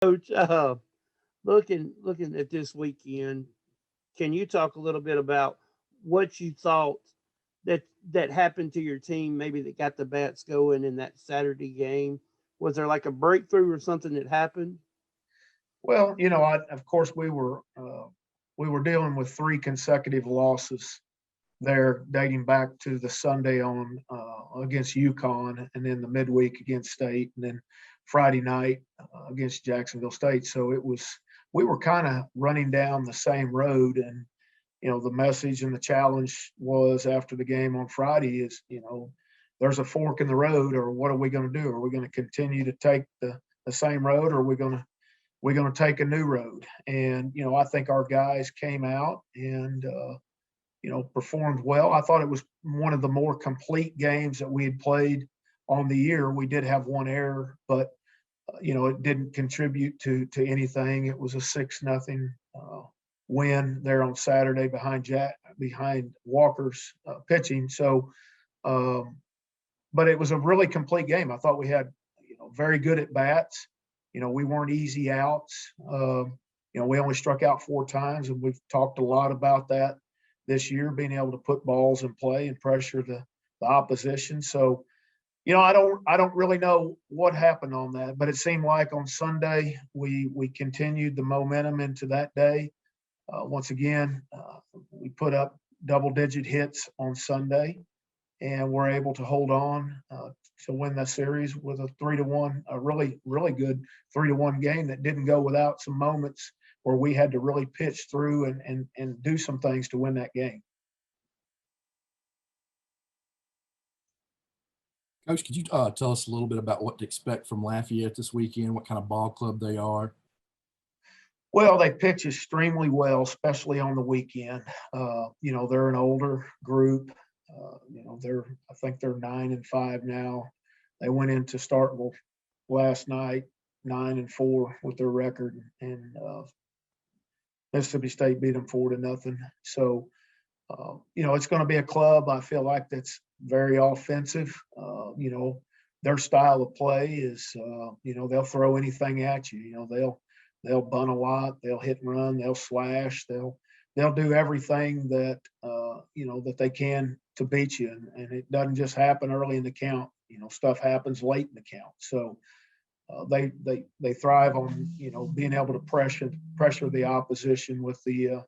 Coach, looking at this weekend, can you talk a little bit about what you thought that happened to your team, maybe that got the bats going in that Saturday game? Was there like a breakthrough or something that happened? Well, of course, we were dealing with three consecutive losses there, dating back to the Sunday on against UConn, and then the midweek against State, and then Friday night against Jacksonville State. So we were kind of running down the same road, and the message and the challenge was after the game on Friday is, there's a fork in the road, or what are we going to do? Are we going to continue to take the same road, or are we going to take a new road? And I think our guys came out and performed well. I thought it was one of the more complete games that we had played on the year. We did have one error, but it didn't contribute to anything. It was a 6-0 win there on Saturday behind Walker's pitching. So, but it was a really complete game. I thought we had very good at bats. We weren't easy outs. We only struck out 4 times, and we've talked a lot about that this year, being able to put balls in play and pressure the opposition. So, I don't really know what happened on that, but it seemed like on Sunday we continued the momentum into that day. Once again, we put up double-digit hits on Sunday, and we're able to hold on to win the series with a 3-1, a really, really good 3-1 game that didn't go without some moments where we had to really pitch through and do some things to win that game. Coach, could you tell us a little bit about what to expect from Lafayette this weekend? What kind of ball club they are? Well, they pitch extremely well, especially on the weekend. They're an older group. I think they're 9-5 now. They went into Starkville last night 9-4 with their record, and Mississippi State beat them 4-0. So, it's going to be a club I feel like that's very offensive. Their style of play is, they'll throw anything at you. They'll bunt a lot, they'll hit and run, they'll slash, they'll do everything that that they can to beat you, and it doesn't just happen early in the count. Stuff happens late in the count. So they thrive on being able to pressure the opposition with the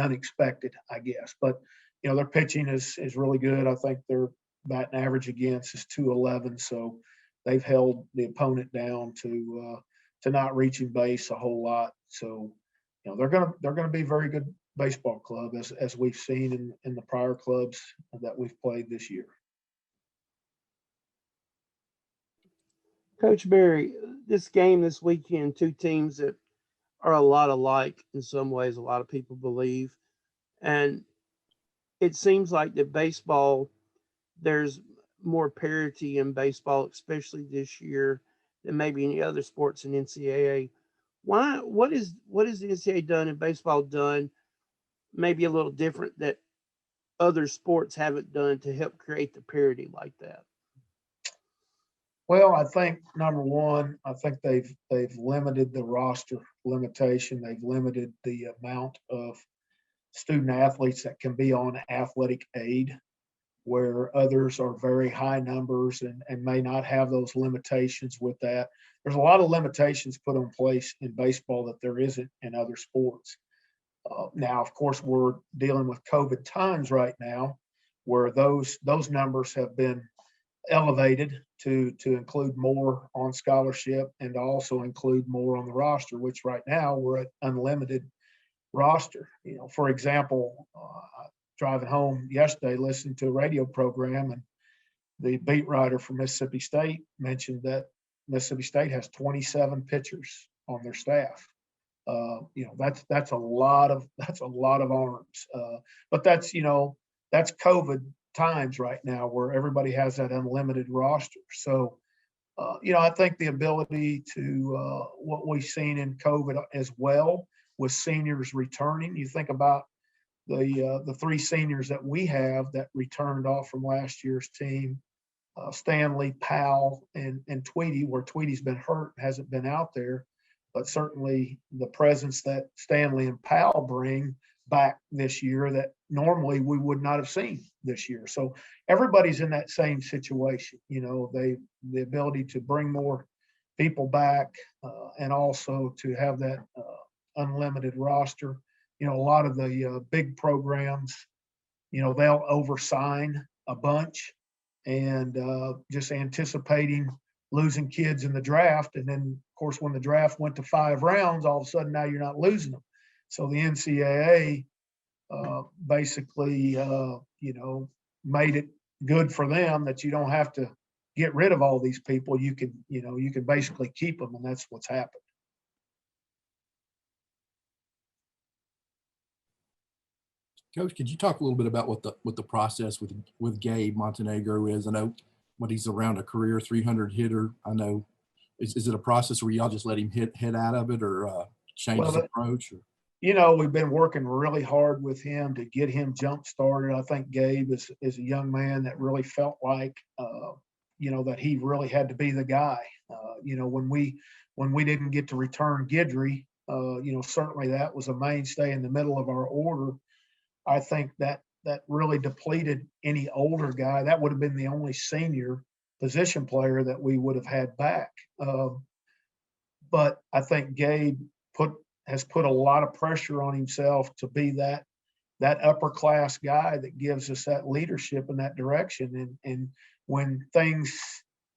unexpected, I guess. But their pitching is really good. I think their batting average against is 211, so they've held the opponent down to not reaching base a whole lot. So they're gonna be a very good baseball club as we've seen in the prior clubs that we've played this year. Coach Barry, this game this weekend, two teams that are a lot alike in some ways, a lot of people believe. And it seems like that baseball, there's more parity in baseball, especially this year, than maybe any other sports in NCAA. Why? What is the NCAA done and baseball done maybe a little different that other sports haven't done to help create the parity like that? Well, I think number one, I think they've limited the roster limitation. They've limited the amount of student athletes that can be on athletic aid, where others are very high numbers and may not have those limitations with that. There's a lot of limitations put in place in baseball that there isn't in other sports. Now, of course, we're dealing with COVID times right now, where those numbers have been elevated to include more on scholarship and to also include more on the roster, which right now we're at unlimited roster. For example, driving home yesterday, listening to a radio program, and the beat writer from Mississippi State mentioned that Mississippi State has 27 pitchers on their staff. That's a lot of arms. But that's COVID times right now where everybody has that unlimited roster. So I think the ability to what we've seen in COVID as well with seniors returning. You think about the 3 seniors that we have that returned off from last year's team, Stanley, Powell, and Tweedy, where Tweedy's been hurt, hasn't been out there. but certainly the presence that Stanley and Powell bring back this year that normally we would not have seen this year. So everybody's in that same situation. The ability to bring more people back and also to have that unlimited roster. A lot of the big programs, they'll oversign a bunch and just anticipating losing kids in the draft. And then, of course, when the draft went to 5 rounds, all of a sudden now you're not losing them. So the NCAA basically, made it good for them that you don't have to get rid of all these people. You can basically keep them, and that's what's happened. Coach, could you talk a little bit about what the process with Gabe Montenegro is? I know when he's around a career 300 hitter, I know is it a process where y'all just let him hit out of it, or change his approach? Or? We've been working really hard with him to get him jump started. I think Gabe is a young man that really felt like that he really had to be the guy. When we didn't get to return Guidry, certainly that was a mainstay in the middle of our order. I think that really depleted any older guy. That would have been the only senior position player that we would have had back. But I think Gabe has put a lot of pressure on himself to be that upper class guy that gives us that leadership in that direction. And when things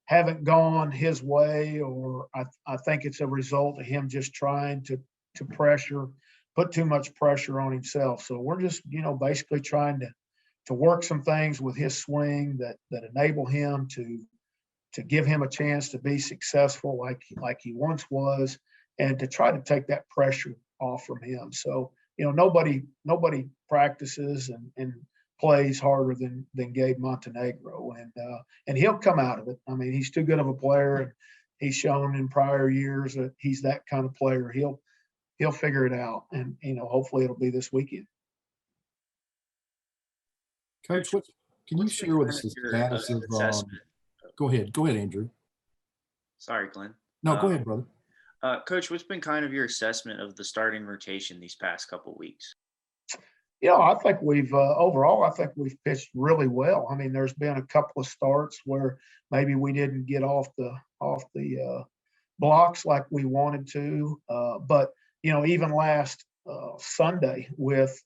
haven't gone his way, or I think it's a result of him just trying to put too much pressure on himself. So we're just, basically trying to work some things with his swing that enable him to give him a chance to be successful like he once was, and to try to take that pressure off from him. So, nobody practices and plays harder than Gabe Montenegro, and he'll come out of it. I mean, he's too good of a player, and he's shown in prior years that he's that kind of player. He'll figure it out, and hopefully it'll be this weekend. Coach, can you share with us the status of? Go ahead, Andrew. Sorry, Glenn. No, go ahead, brother. Coach, what's been kind of your assessment of the starting rotation these past couple of weeks? I think overall, I think we've pitched really well. I mean, there's been a couple of starts where maybe we didn't get off the blocks like we wanted to, but even last Sunday with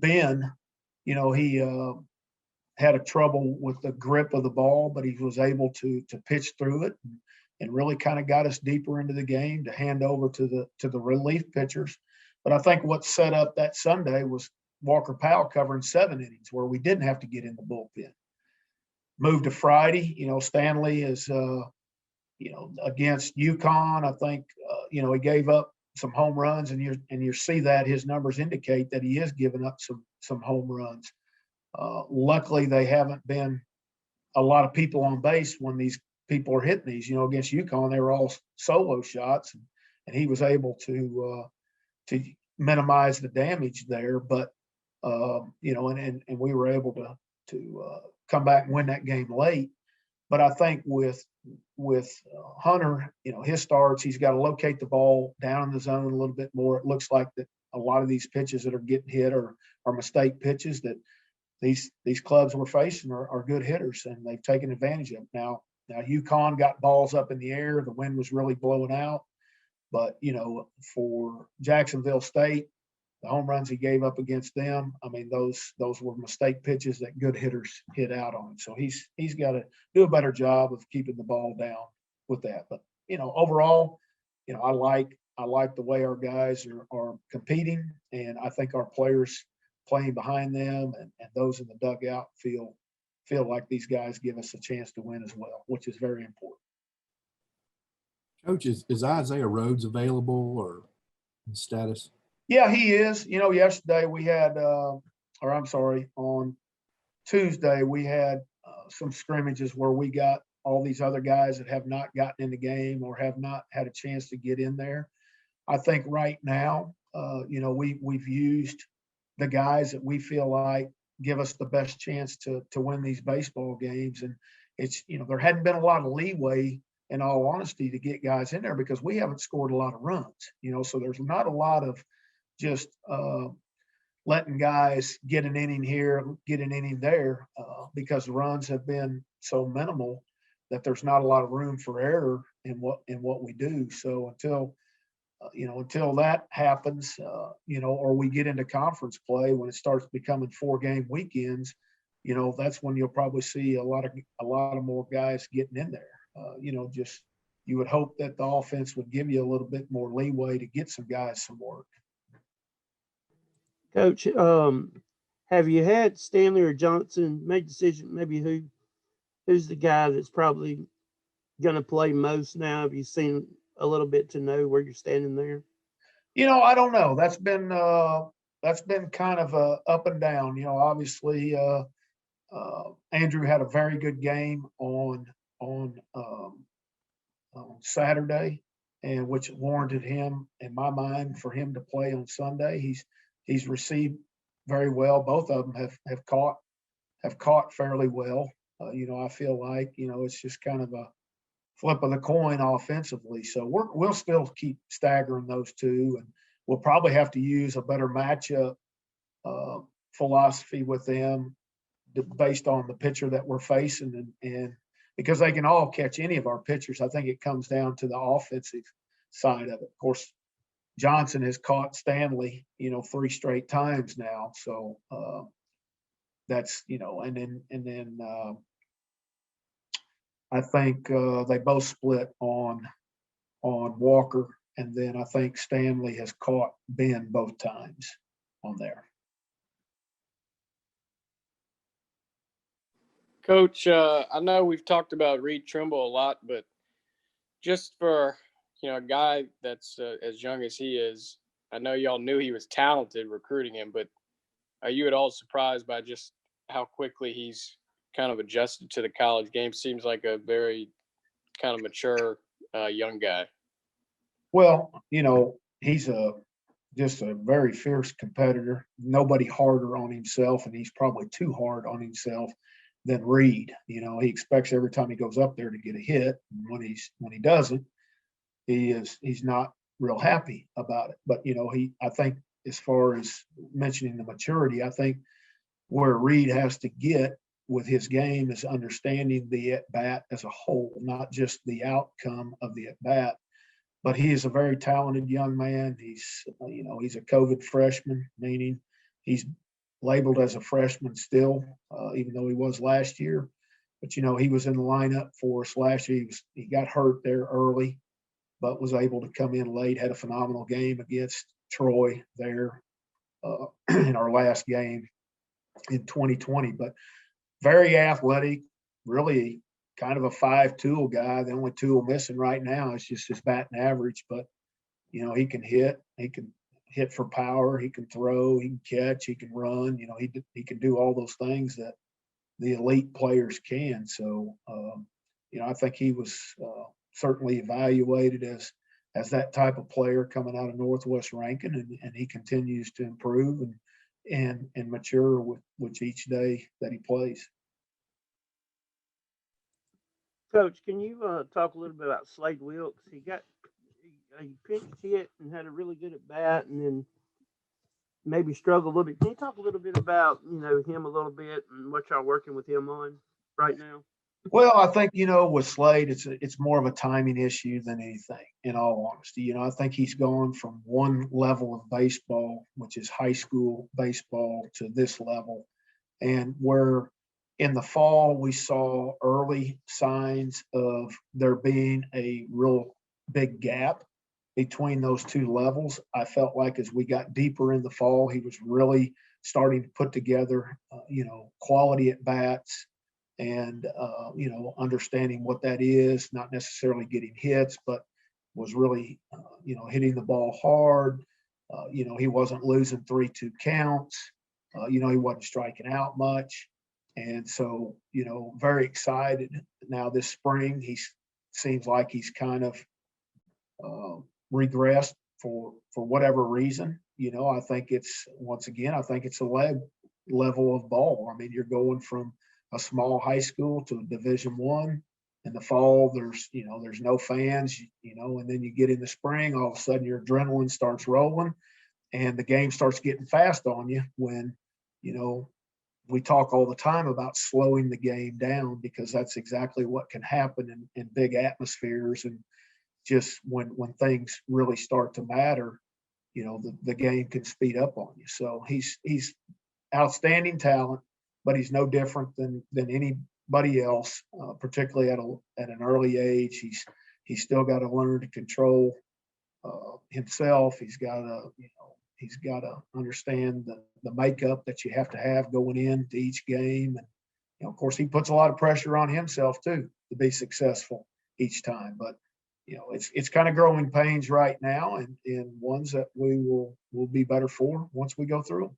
Ben, he had a trouble with the grip of the ball, but he was able to pitch through it and really kind of got us deeper into the game to hand over to the relief pitchers. But I think what set up that Sunday was Walker Powell covering 7 innings where we didn't have to get in the bullpen. Moved to Friday, Stanley is against UConn. I think he gave up some home runs, and you see that his numbers indicate that he is giving up some home runs. Luckily, they haven't been a lot of people on base when these people are hitting these. Against UConn, they were all solo shots, and he was able to minimize the damage there. But and we were able to come back and win that game late. But I think with Hunter, his starts, he's got to locate the ball down in the zone a little bit more. It looks like that a lot of these pitches that are getting hit are mistake pitches that these clubs we're facing are good hitters, and they've taken advantage of them. Now UConn got balls up in the air. The wind was really blowing out. But, for Jacksonville State, the home runs he gave up against them, I mean, those were mistake pitches that good hitters hit out on. So he's got to do a better job of keeping the ball down with that. But, overall, I like the way our guys are competing, and I think our players playing behind them and those in the dugout feel like these guys give us a chance to win as well, which is very important. Coach, is Isaiah Rhodes available or status? Yeah, he is. Yesterday we had, on Tuesday we had some scrimmages where we got all these other guys that have not gotten in the game or have not had a chance to get in there. I think right now, we've used the guys that we feel like give us the best chance to win these baseball games. And it's, there hadn't been a lot of leeway in all honesty, to get guys in there because we haven't scored a lot of runs, so there's not a lot of just letting guys get an inning here, get an inning there, because the runs have been so minimal that there's not a lot of room for error in what we do. So until that happens, or we get into conference play when it starts becoming 4-game weekends, that's when you'll probably see a lot of more guys getting in there. Just you would hope that the offense would give you a little bit more leeway to get some guys some work. Coach, have you had Stanley or Johnson make decision? Maybe who's the guy that's probably going to play most now? Have you seen a little bit to know where you're standing there? I don't know. That's been kind of up and down. Obviously, Andrew had a very good game on Saturday, and which warranted him, in my mind, for him to play on Sunday. He's received very well. Both of them have caught fairly well. I feel like it's just kind of a flip of the coin offensively. So we'll still keep staggering those two, and we'll probably have to use a better matchup philosophy with them based on the pitcher that we're facing, and because they can all catch any of our pitchers. I think it comes down to the offensive side of it. Of course, Johnson has caught Stanley, 3 straight times now. So that's, and then I think they both split on Walker, and then I think Stanley has caught Ben both times on there. Coach, I know we've talked about Reed Trimble a lot, but just for a guy that's as young as he is, I know y'all knew he was talented recruiting him, but are you at all surprised by just how quickly he's kind of adjusted to the college game? Seems like a very kind of mature young guy. Well, he's just a very fierce competitor. Nobody harder on himself, and he's probably too hard on himself than Reed. He expects every time he goes up there to get a hit. And when he doesn't, he's not real happy about it. But I think, as far as mentioning the maturity, I think where Reed has to get with his game is understanding the at bat as a whole, not just the outcome of the at bat. But he is a very talented young man. He's a COVID freshman, meaning he's labeled as a freshman still, even though he was last year. But he was in the lineup for us last year. He got hurt there early, but was able to come in late. Had a phenomenal game against Troy there in our last game in 2020. But very athletic, really kind of a 5-tool guy. The only tool missing right now is just his batting average. But he can hit. He can hit for power. He can throw. He can catch. He can run. He can do all those things that the elite players can. So I think he was certainly evaluated as that type of player coming out of Northwest Rankin, and he continues to improve and mature with each day that he plays. Coach, can you talk a little bit about Slade Wilkes? He pinch hit and had a really good at bat, and then maybe struggled a little bit. Can you talk a little bit about him a little bit and what y'all working with him on right now? Well, I think with Slade, it's more of a timing issue than anything. In all honesty, I think he's gone from one level of baseball, which is high school baseball, to this level, and where in the fall we saw early signs of there being a real big gap between those two levels. I felt like as we got deeper in the fall, he was really starting to put together, quality at bats and, understanding what that is, not necessarily getting hits, but was really, hitting the ball hard. He wasn't losing 3-2 counts. He wasn't striking out much. And so, very excited. Now this spring, he seems like he's kind of regressed for whatever reason. I think it's a level of ball. I mean, you're going from a small high school to a Division I, in the fall, there's no fans, and then you get in the spring, all of a sudden your adrenaline starts rolling and the game starts getting fast on you when, we talk all the time about slowing the game down, because that's exactly what can happen in big atmospheres. And just when things really start to matter, the game can speed up on you. So he's outstanding talent, but he's no different than anybody else, particularly at an early age. He's still got to learn to control himself. He's got to understand the makeup that you have to have going into each game. And of course, he puts a lot of pressure on himself too to be successful each time. But it's kind of growing pains right now, and ones that we will be better for once we go through them.